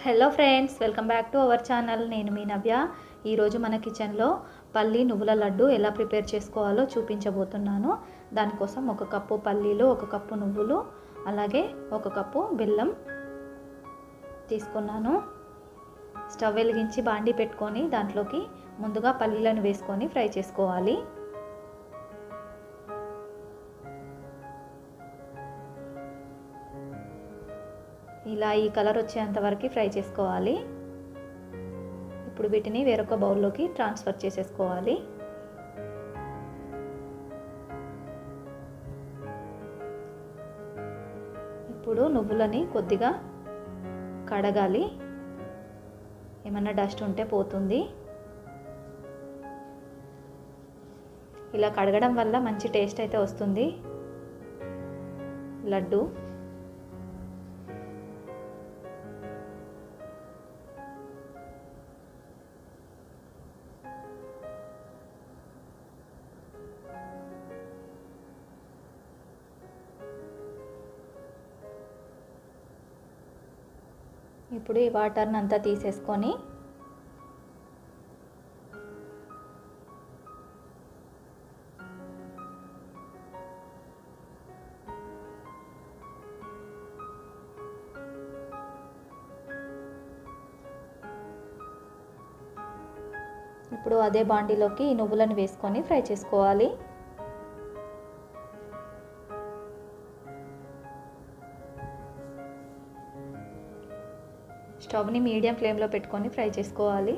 Hello friends, welcome back to our channel. నేను మీ నవ్య. ఈరోజు మన కిచెన్లో పల్లి నువ్వుల లడ్డు ఎలా ప్రిపేర్ చేసుకోవాలో చూపించబోతున్నాను. దానికోసం 1 కప్పు పల్లీలు, 1 కప్పు నువ్వులు, అలాగే 1 కప్పు బెల్లం తీసుకున్నాను. స్టవ్ వెలిగించి బాండి పెట్టుకొని దాంట్లోకి ముందుగా పల్లీలను వేసుకొని ఫ్రై చేసుకోవాలి. ఇలా ఈ కలర్ వచ్చేంత వరకు ఫ్రై చేసుకోవాలి. ఇప్పుడు వీటిని వేరొక బౌల్లోకి ట్రాన్స్ఫర్ చేసేసుకోవాలి. ఇప్పుడు నువ్వులని కొద్దిగా కడగాలి, ఏమన్నా డస్ట్ ఉంటే పోతుంది. ఇలా కడగడం వల్ల మంచి టేస్ట్ అయితే వస్తుంది లడ్డు. ఇప్పుడు ఈ వాటర్ని అంతా తీసేసుకొని ఇప్పుడు అదే బాండీలోకి ఈ నువ్వులను వేసుకొని ఫ్రై చేసుకోవాలి. స్టవ్ని మీడియం ఫ్లేమ్లో పెట్టుకొని ఫ్రై చేసుకోవాలి.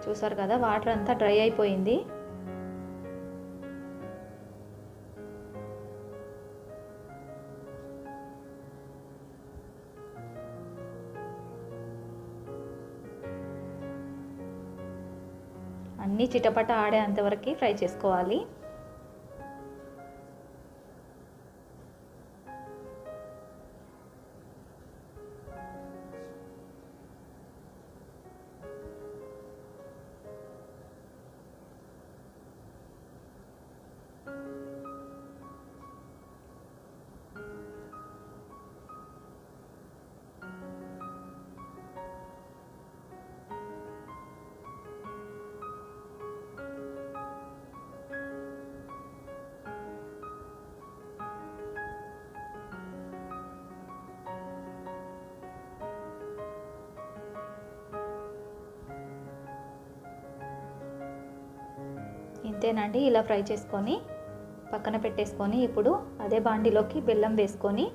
చూసారు కదా, వాటర్ అంతా డ్రై అయిపోయింది. అన్నీ చిటపట ఆడేంతవరకు ఫ్రై చేసుకోవాలి. ఇంతేనండి, ఇలా ఫ్రై చేసుకొని పక్కన పెట్టేసుకొని ఇప్పుడు అదే బాండీలోకి బెల్లం వేసుకొని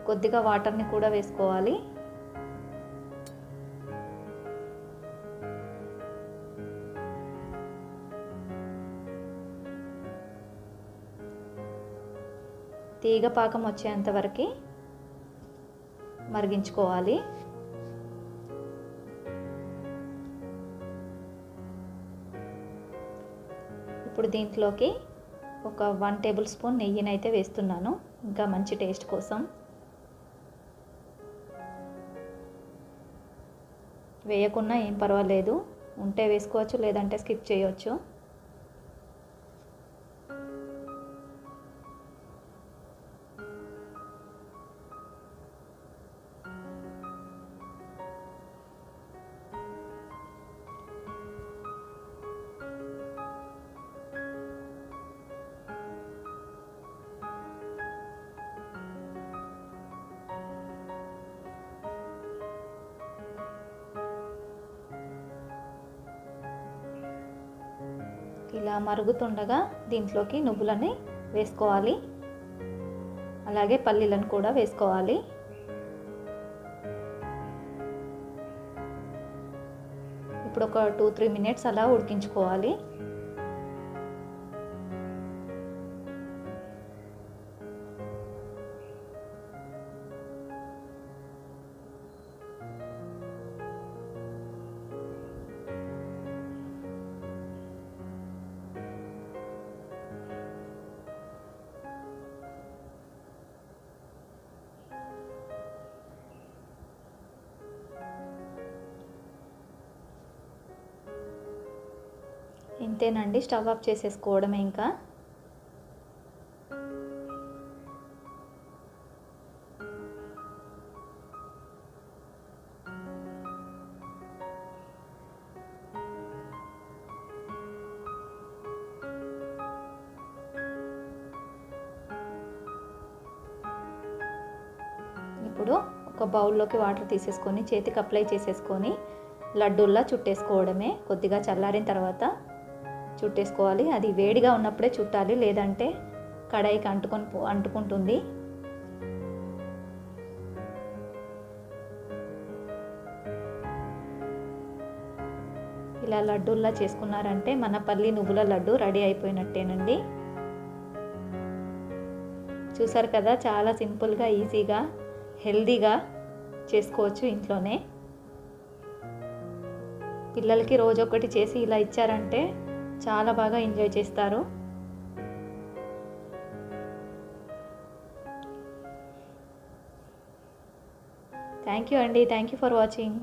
కొద్దిగా వాటర్ని కూడా వేసుకోవాలి. తీగ పాకం వచ్చేంత వరకు మరిగించుకోవాలి. ఇప్పుడు దీంట్లోకి ఒక 1 టేబుల్ స్పూన్ నెయ్యిని అయితే వేస్తున్నాను, ఇంకా మంచి టేస్ట్ కోసం. వేయకున్నా ఏం పర్వాలేదు, ఉంటే వేసుకోవచ్చు, లేదంటే స్కిప్ చేయవచ్చు. ఇలా మరుగుతుండగా దీంట్లోకి నువ్వులని వేసుకోవాలి, అలాగే పల్లీలను కూడా వేసుకోవాలి. ఇప్పుడు ఒక 2-3 మినిట్స్ అలా ఉడికించుకోవాలి. ఇంతేనండి, స్టవ్ ఆఫ్ చేసేసుకోవడమే ఇంకా. ఇప్పుడు ఒక బౌల్లోకి వాటర్ తీసేసుకొని చేతికి అప్లై చేసేసుకొని లడ్డూల్లా చుట్టేసుకోవడమే. కొద్దిగా చల్లారిన తర్వాత చుట్టేసుకోవాలి. అది వేడిగా ఉన్నప్పుడే చుట్టాలి, లేదంటే కడాయికి అంటుకుంటుంది. ఇలా లడ్డూల్లా చేసుకున్నారంటే మన పల్లి నువ్వుల లడ్డు రెడీ అయిపోయినట్టేనండి. చూసారు కదా, చాలా సింపుల్గా, ఈజీగా, హెల్దీగా చేసుకోవచ్చు ఇంట్లోనే. పిల్లలకి రోజు ఒకటి చేసి ఇలా ఇచ్చారంటే చాలా బాగా ఎంజాయ్ చేస్తారు. థ్యాంక్ యూ అండి. Thank you for watching.